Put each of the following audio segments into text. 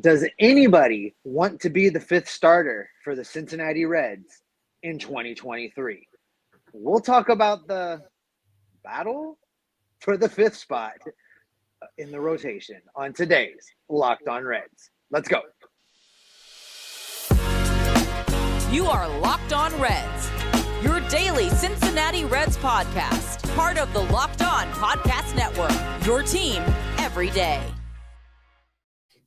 Does anybody want to be the fifth starter for the Cincinnati Reds in 2023? We'll talk about the battle for the fifth spot in the rotation on today's Locked On Reds. Let's go. You are Locked On Reds, your daily Cincinnati Reds podcast, part of the Locked On Podcast Network, your team every day.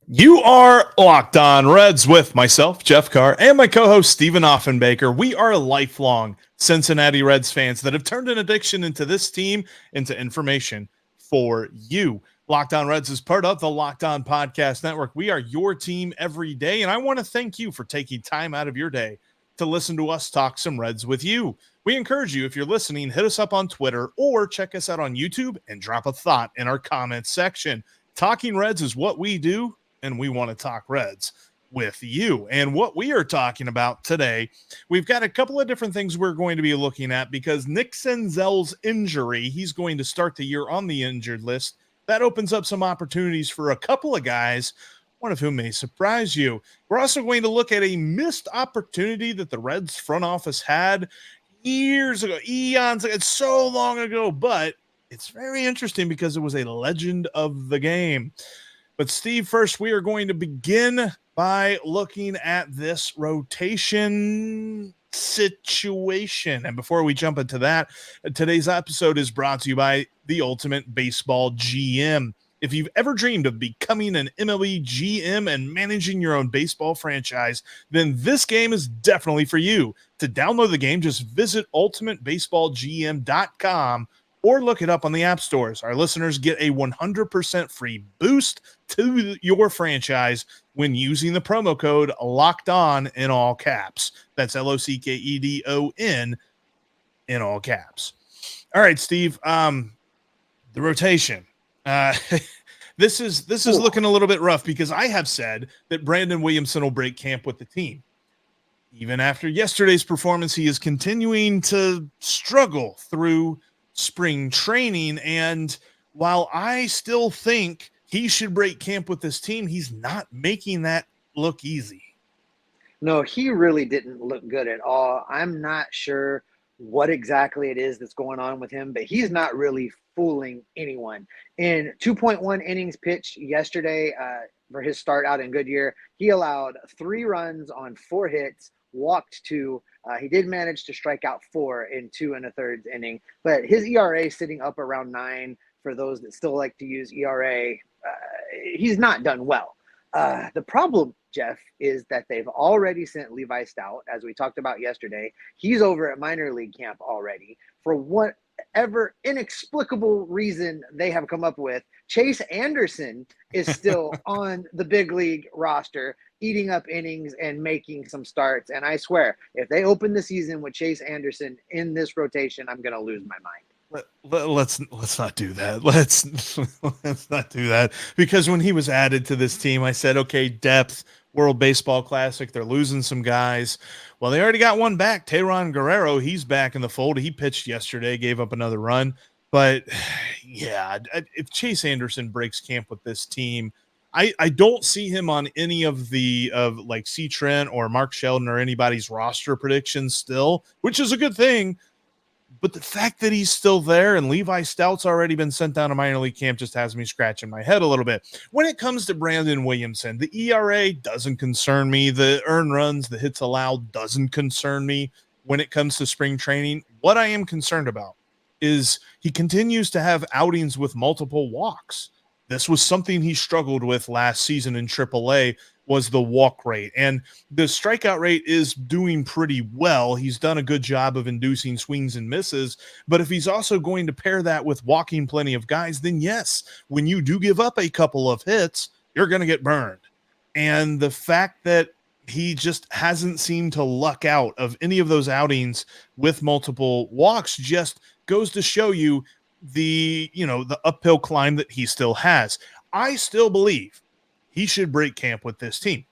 You are Locked On Reds with myself, Jeff Carr, and my co-host, Stephen Offenbaker. We are lifelong Cincinnati Reds fans that have turned an addiction into this team, into information for you. Locked On Reds is part of the Locked On Podcast Network. We are your team every day, and I want to thank you for taking time out of your day to listen to us talk some Reds with you. We encourage you, if you're listening, hit us up on Twitter or check us out on YouTube and drop a thought in our comments section. Talking Reds is what we do, and we want to talk Reds with you. And what we are talking about today, we've got a couple of different things we're going to be looking at because Nick Senzel's injury, he's going to start the year on the injured list. That opens up some opportunities for a couple of guys, one of whom may surprise you. We're also going to look at a missed opportunity that the Reds front office had years ago, eons ago. It's so long ago, but it's very interesting because it was a legend of the game. But Steve, first, we are going to begin by looking at this rotation situation. And before we jump into that, today's episode is brought to you by the Ultimate Baseball GM. If you've ever dreamed of becoming an MLB GM and managing your own baseball franchise, then this game is definitely for you. To download the game, just visit ultimatebaseballgm.com or look it up on the app stores. Our listeners get a 100% free boost to your franchise when using the promo code Locked On in all caps. That's LOCKEDON in all caps. All right, Steve. The rotation. This is looking a little bit rough because I have said that Brandon Williamson will break camp with the team. Even after yesterday's performance, he is continuing to struggle through spring training, and while I still think he should break camp with this team, he's not making that look easy. No, he really didn't look good at all. I'm not sure what exactly it is that's going on with him, but he's not really fooling anyone. In 2.1 innings pitched yesterday for his start out in Goodyear, he allowed 3 runs on 4 hits, walked 2. He did manage to strike out 4 in 2 1/3 inning, but his ERA sitting up around 9 for those that still like to use ERA. He's not done well. The problem, Jeff, is that they've already sent Levi Stout, as we talked about yesterday. He's over at minor league camp already. For whatever inexplicable reason they have come up with, Chase Anderson is still on the big league roster, eating up innings and making some starts. And I swear, if they open the season with Chase Anderson in this rotation, I'm going to lose my mind. Let's not do that. Let's not do that, because when he was added to this team, I said, okay, depth, World Baseball Classic, they're losing some guys. Well, they already got one back. Teheran Guerrero, he's back in the fold. He pitched yesterday, gave up another run. But yeah, if Chase Anderson breaks camp with this team, I don't see him on any of the like C. Trent or Mark Sheldon or anybody's roster predictions still, which is a good thing. But the fact that he's still there and Levi Stout's already been sent down to minor league camp just has me scratching my head a little bit. When it comes to Brandon Williamson, the ERA doesn't concern me. The earned runs, the hits allowed doesn't concern me. When it comes to spring training, what I am concerned about is he continues to have outings with multiple walks. This was something he struggled with last season in AAA, was the walk rate. And the strikeout rate is doing pretty well. He's done a good job of inducing swings and misses. But if he's also going to pair that with walking plenty of guys, then yes, when you do give up a couple of hits, you're going to get burned. And the fact that he just hasn't seemed to luck out of any of those outings with multiple walks just goes to show you the uphill climb that he still has. I still believe he should break camp with this team.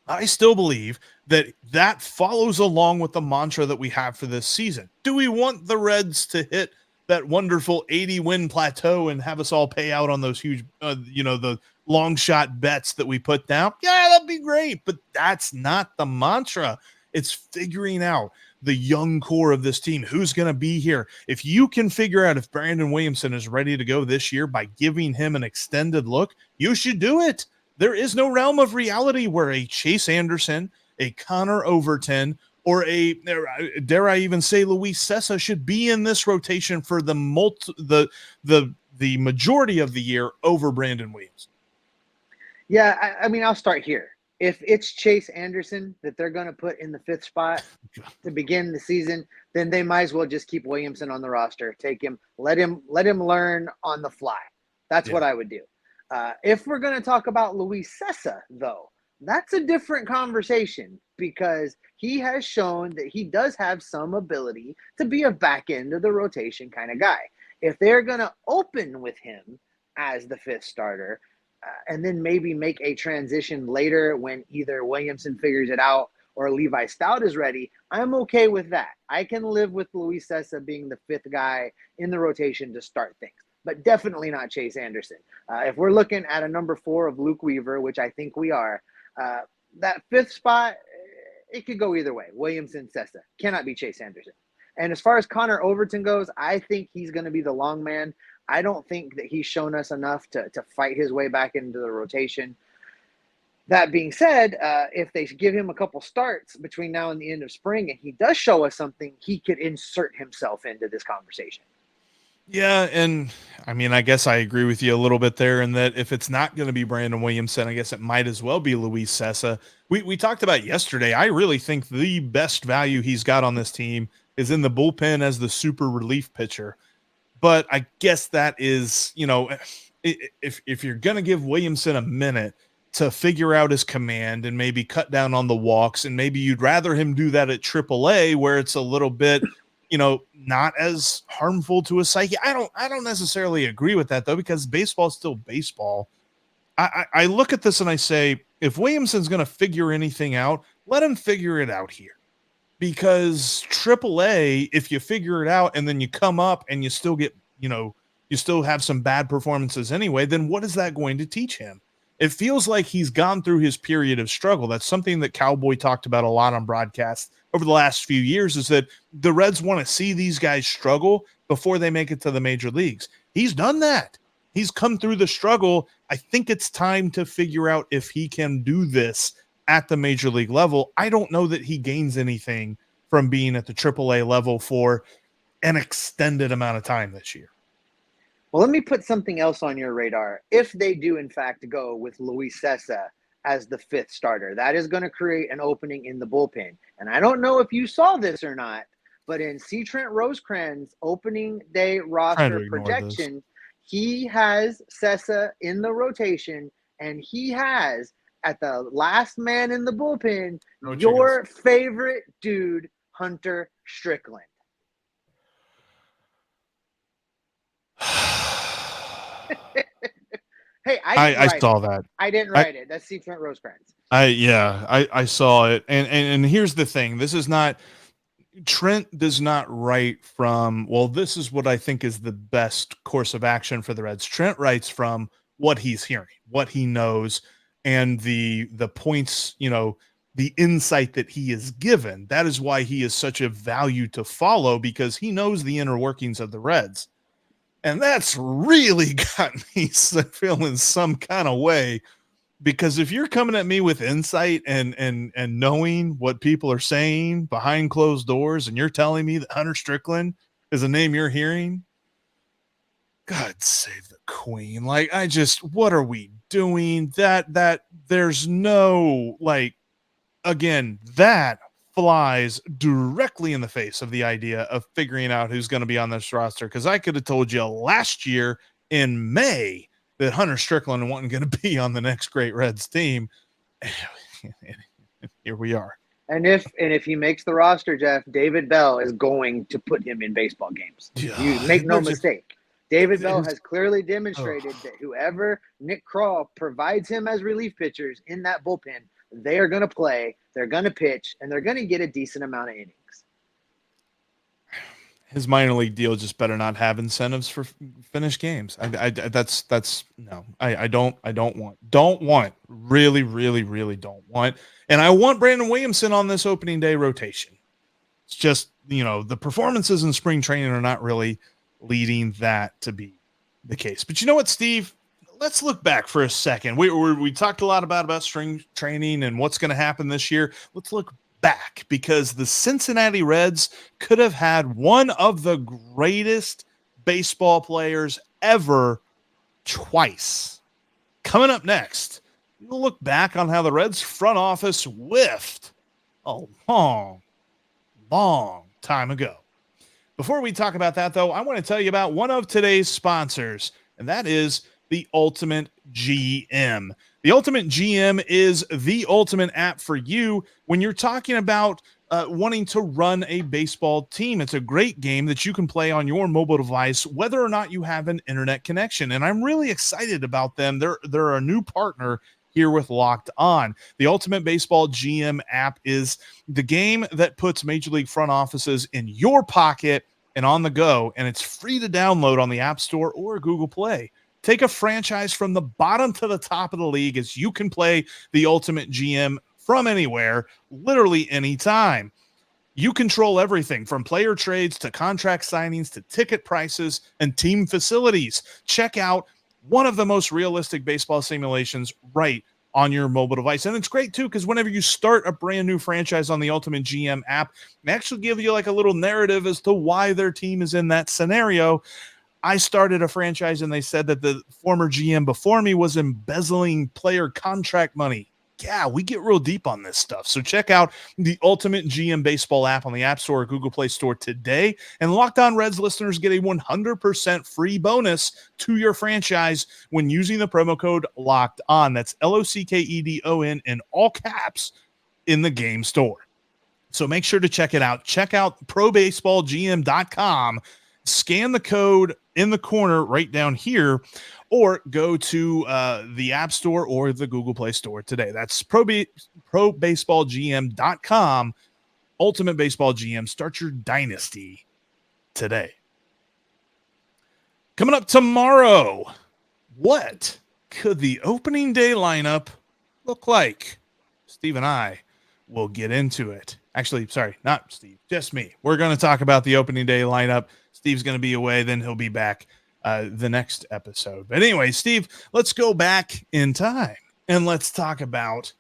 I still believe that follows along with the mantra that we have for this season. Do we want the Reds to hit that wonderful 80-win plateau and have us all pay out on those huge, the long shot bets that we put down. Yeah, that'd be great. But that's not the mantra. It's figuring out the young core of this team, who's going to be here. If you can figure out if Brandon Williamson is ready to go this year by giving him an extended look, you should do it. There is no realm of reality where a Chase Anderson, a Connor Overton, or dare I even say Luis Cessa should be in this rotation for the majority of the year over Brandon Williamson. Yeah, I mean, I'll start here. If it's Chase Anderson that they're going to put in the 5th spot to begin the season, then they might as well just keep Williamson on the roster. Take him, let him learn on the fly. That's what I would do. If we're going to talk about Luis Cessa, though, that's a different conversation because he has shown that he does have some ability to be a back end of the rotation kind of guy. If they're going to open with him as the 5th starter, and then maybe make a transition later when either Williamson figures it out or Levi Stout is ready, I'm okay with that. I can live with Luis Cessa being the 5th guy in the rotation to start things, but definitely not Chase Anderson. If we're looking at a number 4 of Luke Weaver, which I think we are, that 5th spot, it could go either way. Williamson, Cessa. Cannot be Chase Anderson. And as far as Connor Overton goes, I think he's going to be the long man. I don't think that he's shown us enough to fight his way back into the rotation. That being said, if they give him a couple starts between now and the end of spring and he does show us something, he could insert himself into this conversation. Yeah, and I mean, I guess I agree with you a little bit there in that if it's not going to be Brandon Williamson, I guess it might as well be Luis Cessa. We talked about yesterday. I really think the best value he's got on this team is in the bullpen as the super relief pitcher. But I guess that is, if you're going to give Williamson a minute to figure out his command and maybe cut down on the walks, and maybe you'd rather him do that at AAA where it's a little bit, not as harmful to his psyche. I don't necessarily agree with that, though, because baseball's still baseball. I look at this and I say, if Williamson's going to figure anything out, let him figure it out here. Because AAA, if you figure it out and then you come up and you still get, you still have some bad performances anyway, then what is that going to teach him? It feels like he's gone through his period of struggle. That's something that Cowboy talked about a lot on broadcast over the last few years, is that the Reds want to see these guys struggle before they make it to the major leagues. He's done that. He's come through the struggle. I think it's time to figure out if he can do this at the major league level. I don't know that he gains anything from being at the AAA level for an extended amount of time this year. Well, let me put something else on your radar. If they do, in fact, go with Luis Cessa as the 5th starter, that is going to create an opening in the bullpen. And I don't know if you saw this or not, but in C. Trent Rosecrans' opening day roster projection, he has Cessa in the rotation, and he has, at the last man in the bullpen, your favorite dude, Hunter Strickland. Hey, I saw that. I didn't write it. That's C. Trent Rosecrans. I saw it. And here's the thing. This is not, Trent does not write from, well, this is what I think is the best course of action for the Reds. Trent writes from what he's hearing, what he knows, and the points, the insight that he is given. That is why he is such a value to follow, because he knows the inner workings of the Reds. And that's really got me feeling some kind of way, because if you're coming at me with insight and knowing what people are saying behind closed doors, and you're telling me that Hunter Strickland is a name you're hearing, God save the Queen. Like, what are we doing? That there's no, again, that flies directly in the face of the idea of figuring out who's going to be on this roster. Because I could have told you last year in May that Hunter Strickland wasn't going to be on the next great Reds team. Here we are. And if he makes the roster, Jeff, David Bell is going to put him in baseball games. You make no mistake. David Bell has clearly demonstrated that whoever Nick Krall provides him as relief pitchers in that bullpen, they are going to play, they're going to pitch, and they're going to get a decent amount of innings. his minor league deal just better not have incentives for finished games. That's no. I don't want really don't want. And I want Brandon Williamson on this opening day rotation. It's just, the performances in spring training are not really leading that to be the case. But you know what, Steve? Let's look back for a second. We talked a lot about spring training and what's going to happen this year. Let's look back, because the Cincinnati Reds could have had one of the greatest baseball players ever twice. Coming up next, we'll look back on how the Reds front office whiffed a long time ago. Before we talk about that, though, I want to tell you about one of today's sponsors, and that is the Ultimate GM. The Ultimate GM is the ultimate app for you when you're talking about wanting to run a baseball team. It's a great game that you can play on your mobile device, whether or not you have an internet connection. And I'm really excited about them. They're a new partner here with Locked On. The Ultimate Baseball GM app is the game that puts Major League front offices in your pocket and on the go, and it's free to download on the App Store or Google Play. Take a franchise from the bottom to the top of the league, as you can play the Ultimate GM from anywhere, literally anytime. You control everything from player trades to contract signings to ticket prices and team facilities. Check out one of the most realistic baseball simulations right on your mobile device. And it's great too, because whenever you start a brand new franchise on the Ultimate GM app, they actually give you like a little narrative as to why their team is in that scenario. I started a franchise and they said that the former GM before me was embezzling player contract money. Yeah, we get real deep on this stuff. So check out the Ultimate GM Baseball app on the App Store or Google Play Store today. And Locked On Reds listeners get a 100% free bonus to your franchise when using the promo code Locked On. That's LOCKEDON in all caps in the game store. So make sure to check it out. Check out probaseballgm.com. Scan the code in the corner right down here, or go to the App Store or the Google Play Store today. That's probaseballgm.com. Ultimate Baseball GM. Start your dynasty today. Coming up tomorrow, what could the opening day lineup look like? Steve and I will get into it. Actually, sorry, not Steve, just me. We're going to talk about the opening day lineup. Steve's going to be away, then he'll be back the next episode. But anyway, Steve, let's go back in time and let's talk about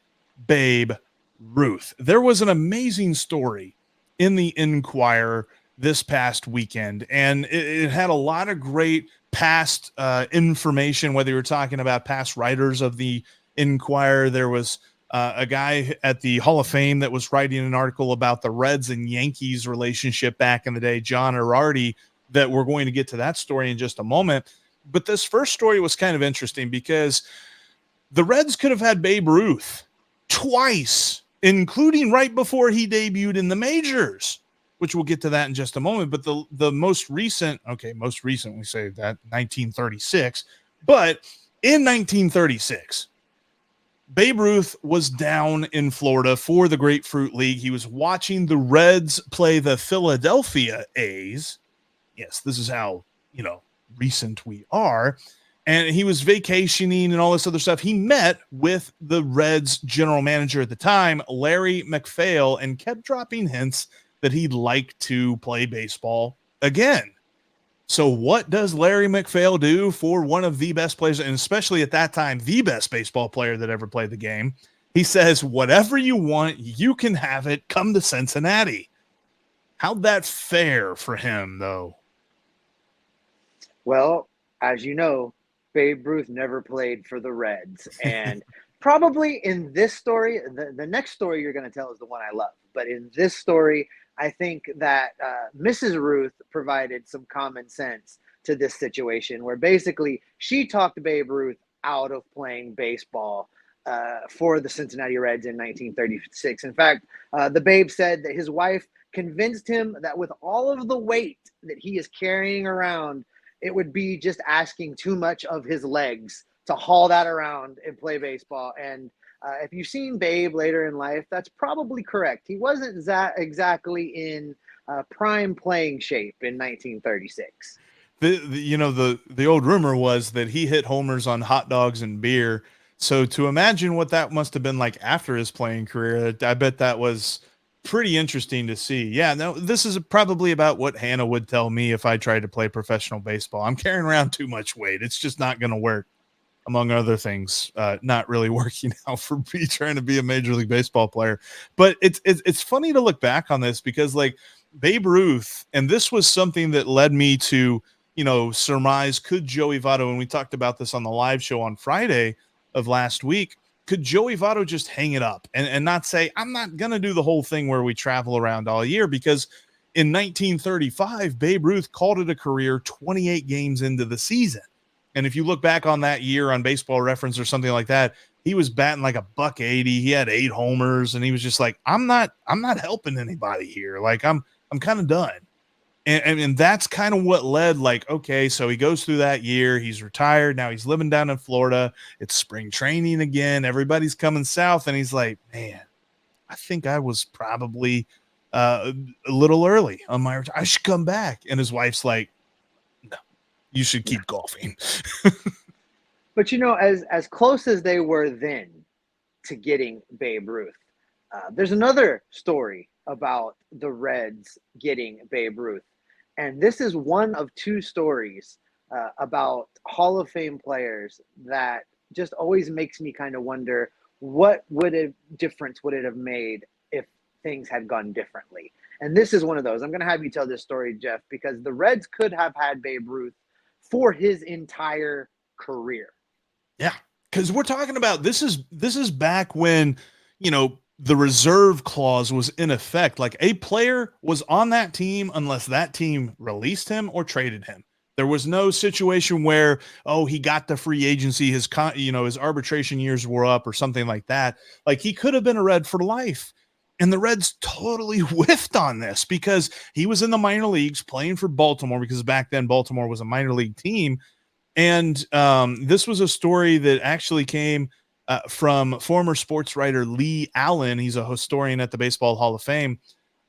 Babe Ruth. There was an amazing story in the Inquirer this past weekend, and it had a lot of great past information, whether you're talking about past writers of the Inquirer. There was a guy at the Hall of Fame that was writing an article about the Reds and Yankees relationship back in the day, John Arardi, that we're going to get to that story in just a moment. But this first story was kind of interesting because the Reds could have had Babe Ruth twice, including right before he debuted in the majors, which we'll get to that in just a moment. But the most recent, we say that 1936, but in 1936, Babe Ruth was down in Florida for the Grapefruit League. He was watching the Reds play the Philadelphia A's. Yes, this is how, recent we are. And he was vacationing and all this other stuff. He met with the Reds general manager at the time, Larry McPhail, and kept dropping hints that he'd like to play baseball again. So what does Larry McPhail do for one of the best players, and especially at that time, the best baseball player that ever played the game? He says, whatever you want, you can have it. Come to Cincinnati. How'd that fare for him, though? Well, as you know, Babe Ruth never played for the Reds. And probably in this story, the next story you're going to tell is the one I love. But in this story, I think that Mrs. Ruth provided some common sense to this situation, where basically she talked Babe Ruth out of playing baseball for the Cincinnati Reds in 1936. In fact, the Babe said that his wife convinced him that with all of the weight that he is carrying around, it would be just asking too much of his legs to haul that around and play baseball. And if you've seen Babe later in life, that's probably correct. He wasn't exactly in prime playing shape in 1936. The old rumor was that he hit homers on hot dogs and beer. So to imagine what that must have been like after his playing career, I bet that was pretty interesting to see. Yeah, no, this is probably about what Hannah would tell me if I tried to play professional baseball. I'm carrying around too much weight. It's just not going to work, among other things, not really working out for me trying to be a Major League Baseball player. But it's funny to look back on this because, like, Babe Ruth, and this was something that led me to, surmise, could Joey Votto, and we talked about this on the live show on Friday of last week, could Joey Votto just hang it up and not say, I'm not going to do the whole thing where we travel around all year? Because in 1935, Babe Ruth called it a career 28 games into the season. And if you look back on that year on Baseball Reference or something like that, he was batting like $180. He had 8 homers, and he was just like, I'm not helping anybody here. Like, I'm kind of done. And that's kind of what led, like, okay, so he goes through that year. He's retired. Now he's living down in Florida. It's spring training again. Everybody's coming south. And he's like, man, I think I was probably a little early on my retirement. I should come back. And his wife's like, no, you should keep golfing. But, as close as they were then to getting Babe Ruth, there's another story about the Reds getting Babe Ruth. And this is one of 2 stories about Hall of Fame players that just always makes me kind of wonder, what difference would it have made if things had gone differently? And this is one of those. I'm going to have you tell this story, Jeff, because the Reds could have had Babe Ruth for his entire career. Yeah, because we're talking about this is back when, the reserve clause was in effect. Like, a player was on that team unless that team released him or traded him. There was no situation where, he got the free agency, his arbitration years were up or something like that. Like, he could have been a Red for life. And the Reds totally whiffed on this because he was in the minor leagues playing for Baltimore, because back then Baltimore was a minor league team. And this was a story that actually came from former sports writer Lee Allen. He's a historian at the Baseball Hall of Fame.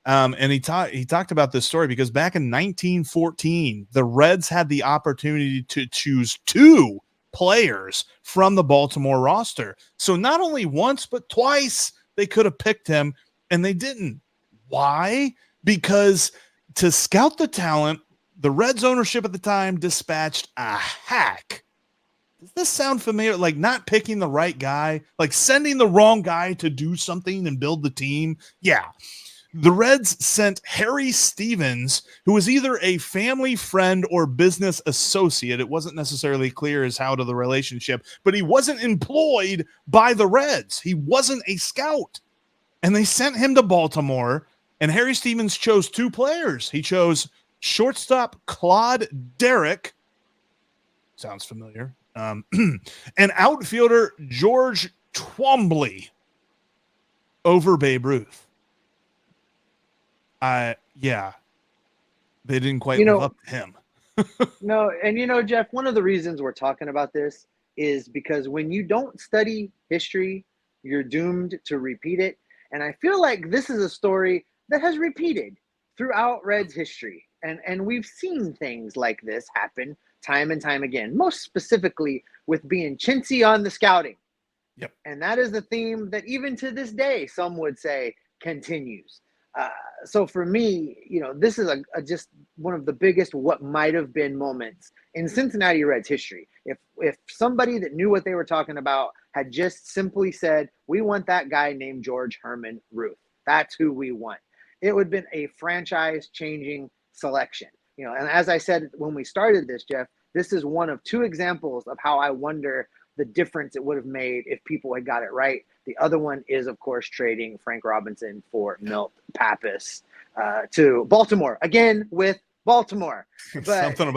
And he talked about this story because back in 1914, the Reds had the opportunity to choose 2 players from the Baltimore roster. So not only once, but twice they could have picked him, and they didn't. Why? Because to scout the talent, the Reds ownership at the time dispatched a hack. Does this sound familiar? Like, not picking the right guy, like sending the wrong guy to do something and build the team. Yeah. The Reds sent Harry Stevens, who was either a family friend or business associate. It wasn't necessarily clear as how to the relationship, but he wasn't employed by the Reds. He wasn't a scout. And they sent him to Baltimore, and Harry Stevens chose 2 players. He chose shortstop Claude Derrick. Sounds familiar. And outfielder George Twombly over Babe Ruth. They didn't quite live up to him. No, and Jeff, one of the reasons we're talking about this is because when you don't study history, you're doomed to repeat it. And I feel like this is a story that has repeated throughout Reds history. And we've seen things like this happen time and time again, most specifically with being chintzy on the scouting. Yep. And that is the theme that even to this day, some would say continues. So for me, this is just one of the biggest what might have been moments in Cincinnati Reds history. If somebody that knew what they were talking about had just simply said, we want that guy named George Herman Ruth. That's who we want. It would have been a franchise-changing selection. And as I said when we started this, Jeff, this is one of 2 examples of how I wonder the difference it would have made if people had got it right. The other one is, of course, trading Frank Robinson for Milt Pappas to Baltimore, again with Baltimore. But Something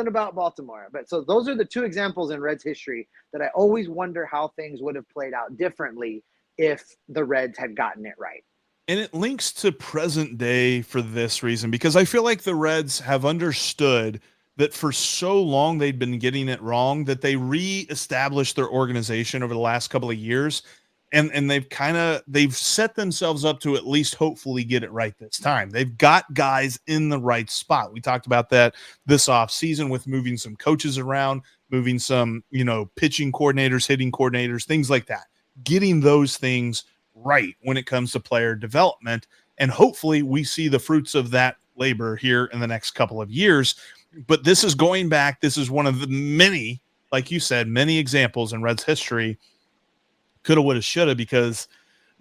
about Baltimore. But so those are the 2 examples in Reds history that I always wonder how things would have played out differently if the Reds had gotten it right. And it links to present day for this reason, because I feel like the Reds have understood that for so long they'd been getting it wrong that they reestablished their organization over the last couple of years. And they've set themselves up to at least hopefully get it right this time. They've got guys in the right spot. We talked about that this offseason with moving some coaches around, moving some, pitching coordinators, hitting coordinators, things like that. Getting those things right when it comes to player development. And hopefully we see the fruits of that labor here in the next couple of years. But this is going back. This is one of the many, like you said, many examples in Reds history. Coulda, woulda, shoulda, because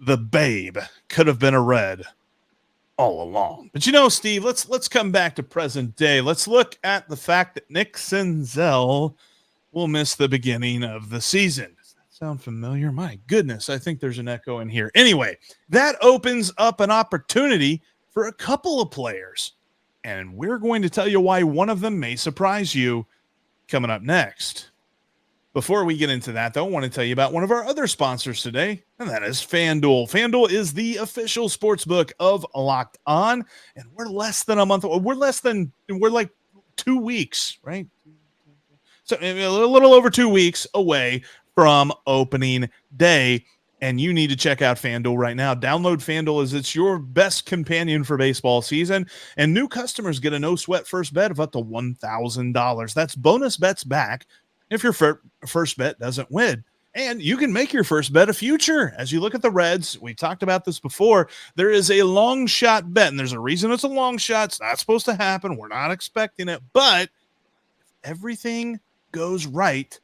the Babe could have been a Red all along. But Steve, let's come back to present day. Let's look at the fact that Nick Senzel will miss the beginning of the season. Does that sound familiar? My goodness, I think there's an echo in here. Anyway, that opens up an opportunity for a couple of players, and we're going to tell you why one of them may surprise you coming up next. Before we get into that, though, I want to tell you about one of our other sponsors today, and that is FanDuel. FanDuel is the official sports book of Locked On, and we're like 2 weeks, right? So a little over 2 weeks away from opening day, and you need to check out FanDuel right now. Download FanDuel as it's your best companion for baseball season, and new customers get a no-sweat first bet of up to $1,000. That's bonus bets back if your first bet doesn't win. And you can make your first bet a future. As you look at the Reds, we talked about this before, there is a long shot bet, and there's a reason it's a long shot. It's not supposed to happen. We're not expecting it. But if everything goes right,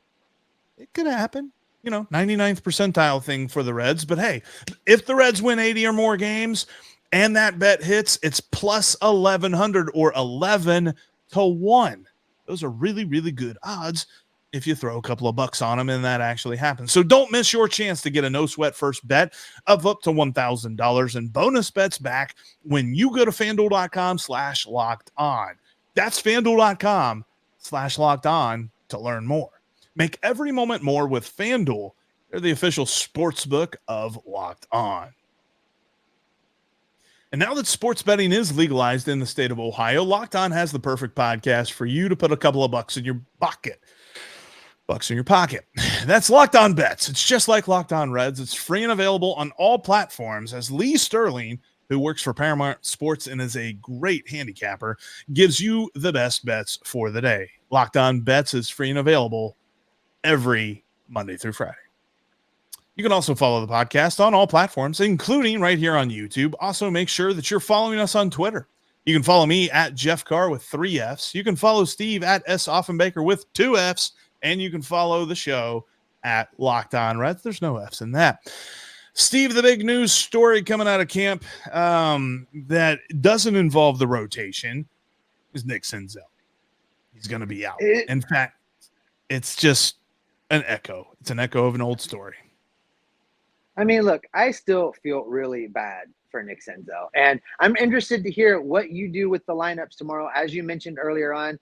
it could happen. 99th percentile thing for the Reds. But hey, if the Reds win 80 or more games and that bet hits, it's plus 1,100 or 11 to 1. Those are really, really good odds if you throw a couple of bucks on them and that actually happens. So don't miss your chance to get a no-sweat first bet of up to $1,000 and bonus bets back when you go to FanDuel.com/locked-on. That's FanDuel.com/locked-on to learn more. Make every moment more with FanDuel. They're the official sports book of Locked On. And now that sports betting is legalized in the state of Ohio, Locked On has the perfect podcast for you to put a couple of bucks in your pocket. That's Locked On Bets. It's just like Locked On Reds. It's free and available on all platforms, as Lee Sterling, who works for Paramount Sports and is a great handicapper, gives you the best bets for the day. Locked On Bets is free and available every Monday through Friday. You can also follow the podcast on all platforms, including right here on YouTube. Also, make sure that you're following us on Twitter. You can follow me at Jeff Carr with 3 Fs. You can follow Steve at S. Offenbaker with 2 Fs. And you can follow the show at Locked On Reds. There's no Fs in that. Steve, the big news story coming out of camp that doesn't involve the rotation is Nick Senzel. He's going to be out. In fact, it's just an echo. It's an echo of an old story. I mean, look, I still feel really bad for Nick Senzel, and I'm interested to hear what you do with the lineups tomorrow. As you mentioned earlier on,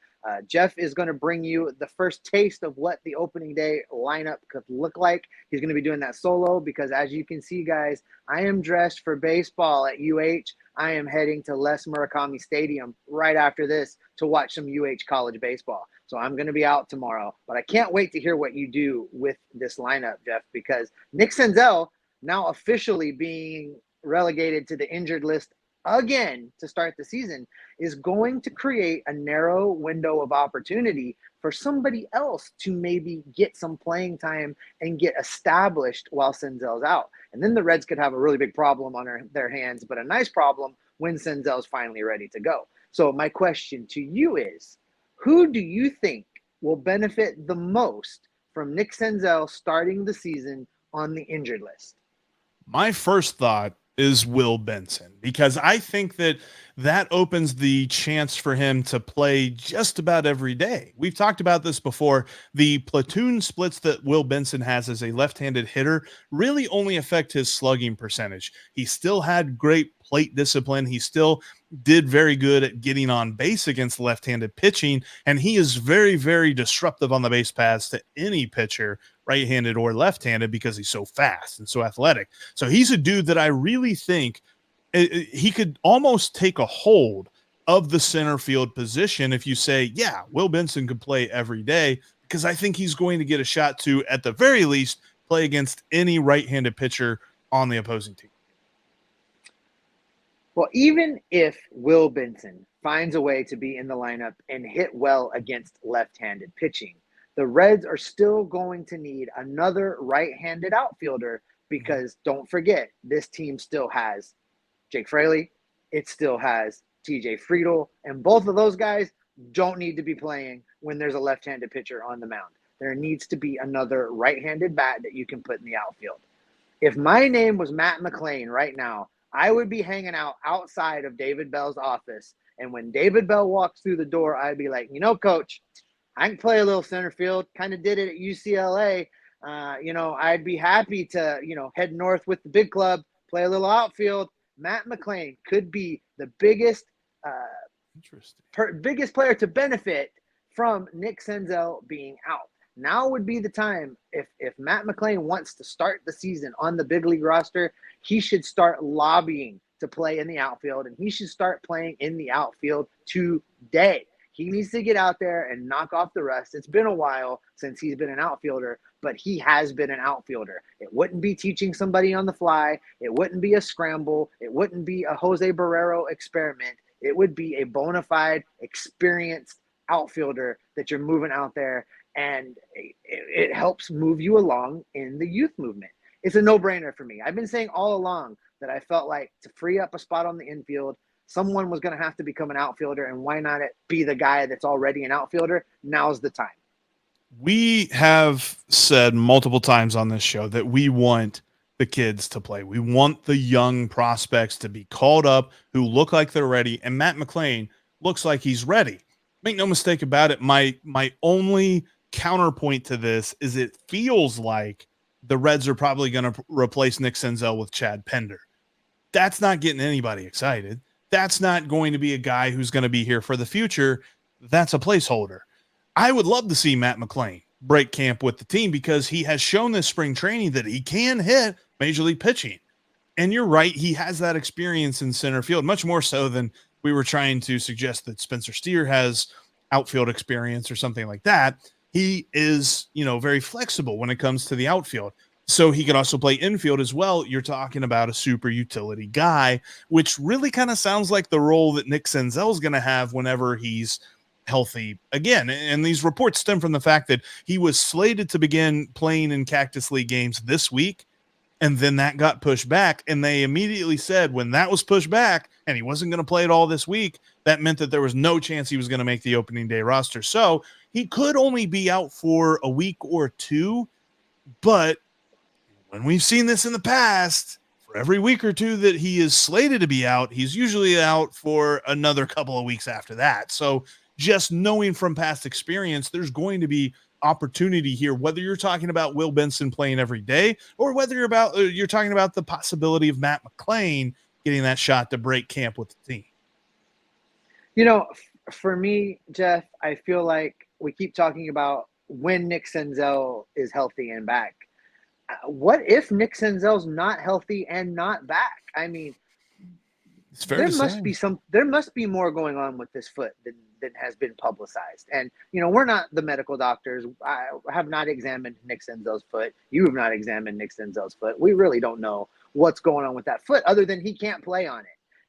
Jeff is going to bring you the first taste of what the opening day lineup could look like. He's going to be doing that solo because, as you can see, guys, I am dressed for baseball at UH. I am heading to Les Murakami Stadium right after this to watch some UH college baseball. So I'm going to be out tomorrow, but I can't wait to hear what you do with this lineup, Jeff, because Nick Senzel, now officially being relegated to the injured list again to start the season, is going to create a narrow window of opportunity for somebody else to maybe get some playing time and get established while Senzel's out. And then the Reds could have a really big problem on their hands, but a nice problem when Senzel's finally ready to go. So my question to you is, who do you think will benefit the most from Nick Senzel starting the season on the injured list? My first thought is Will Benson, because I think that opens the chance for him to play just about every day. We've talked about this before. The platoon splits that Will Benson has as a left-handed hitter really only affect his slugging percentage. He still had great plate discipline. He still did very good at getting on base against left-handed pitching, and he is very, very disruptive on the base paths to any pitcher, right-handed or left-handed, because he's so fast and so athletic. So he's a dude that I really think he could almost take a hold of the center field position if you say, yeah, Will Benson could play every day, because I think he's going to get a shot to, at the very least, play against any right-handed pitcher on the opposing team. Well, even if Will Benson finds a way to be in the lineup and hit well against left-handed pitching, the Reds are still going to need another right-handed outfielder because don't forget, this team still has Jake Fraley, it still has TJ Friedel, and both of those guys don't need to be playing when there's a left-handed pitcher on the mound. There needs to be another right-handed bat that you can put in the outfield. If my name was Matt McLain right now, I would be hanging out outside of David Bell's office. And when David Bell walks through the door, I'd be like, coach, I can play a little center field. Kind of did it at UCLA. I'd be happy to, head north with the big club, play a little outfield. Matt McLain could be the biggest player to benefit from Nick Senzel being out. Now would be the time, if Matt McLain wants to start the season on the big league roster, he should start lobbying to play in the outfield, and he should start playing in the outfield today. He needs to get out there and knock off the rust. It's been a while since he's been an outfielder, but he has been an outfielder. It wouldn't be teaching somebody on the fly. It wouldn't be a scramble. It wouldn't be a Jose Barrero experiment. It would be a bona fide, experienced outfielder that you're moving out there, and it helps move you along in the youth movement. It's a no-brainer for me. I've been saying all along that I felt like to free up a spot on the infield, someone was going to have to become an outfielder, and why not be the guy that's already an outfielder? Now's the time. We have said multiple times on this show that we want the kids to play. We want the young prospects to be called up who look like they're ready, and Matt McLain looks like he's ready. Make no mistake about it, my only counterpoint to this is it feels like the Reds are probably going to replace Nick Senzel with Chad Pender. That's not getting anybody excited. That's not going to be a guy who's going to be here for the future. That's a placeholder. I would love to see Matt McLain break camp with the team because he has shown this spring training that he can hit major league pitching. And you're right, he has that experience in center field, much more so than we were trying to suggest that Spencer Steer has outfield experience or something like that. He is, very flexible when it comes to the outfield. So he could also play infield as well. You're talking about a super utility guy, which really kind of sounds like the role that Nick Senzel is going to have whenever he's healthy again. And these reports stem from the fact that he was slated to begin playing in Cactus League games this week, and then that got pushed back. And they immediately said when that was pushed back and he wasn't going to play it all this week, that meant that there was no chance he was going to make the opening day roster. So he could only be out for a week or two, but when we've seen this in the past, for every week or two that he is slated to be out, he's usually out for another couple of weeks after that. So just knowing from past experience, there's going to be opportunity here, whether you're talking about Will Benson playing every day or whether you're talking about the possibility of Matt McLain getting that shot to break camp with the team. For me, Jeff, I feel like we keep talking about when Nick Senzel is healthy and back. What if Nick Senzel's not healthy and not back? I mean, there must be more going on with this foot than has been publicized. And, we're not the medical doctors. I have not examined Nick Senzel's foot. You have not examined Nick Senzel's foot. We really don't know what's going on with that foot other than he can't play on it.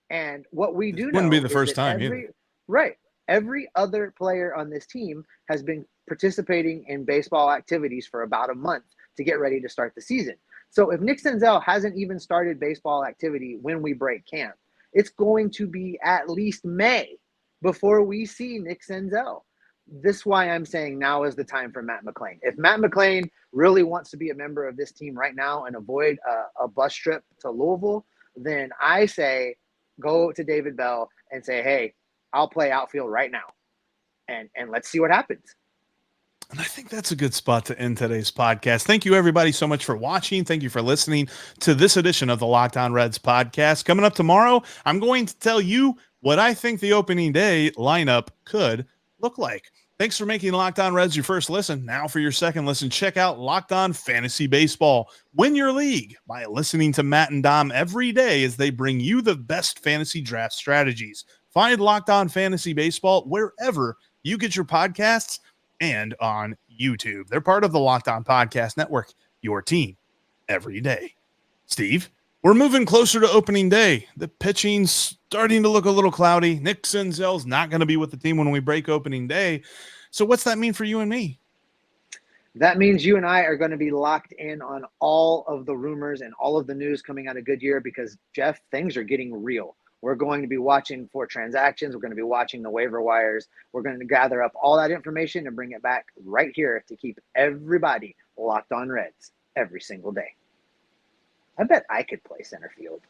And what we do know wouldn't be the first time either. Right. Every other player on this team has been participating in baseball activities for about a month to get ready to start the season. So if Nick Senzel hasn't even started baseball activity when we break camp, it's going to be at least May before we see Nick Senzel. This is why I'm saying now is the time for Matt McLain. If Matt McLain really wants to be a member of this team right now and avoid a bus trip to Louisville, then I say go to David Bell and say, hey, I'll play outfield right now. And let's see what happens. And I think that's a good spot to end today's podcast. Thank you, everybody, so much for watching. Thank you for listening to this edition of the Locked On Reds podcast. Coming up tomorrow, I'm going to tell you what I think the opening day lineup could look like. Thanks for making Locked On Reds your first listen. Now for your second listen, check out Locked On Fantasy Baseball. Win your league by listening to Matt and Dom every day as they bring you the best fantasy draft strategies. Find Locked On Fantasy Baseball wherever you get your podcasts and on YouTube. They're part of the Locked On Podcast Network, your team every day. Steve, we're moving closer to opening day. The pitching's starting to look a little cloudy. Nick Senzel's not going to be with the team when we break opening day. So what's that mean for you and me? That means you and I are going to be locked in on all of the rumors and all of the news coming out of Goodyear because, Jeff, things are getting real. We're going to be watching for transactions. We're going to be watching the waiver wires. We're going to gather up all that information and bring it back right here to keep everybody locked on Reds every single day. I bet I could play center field.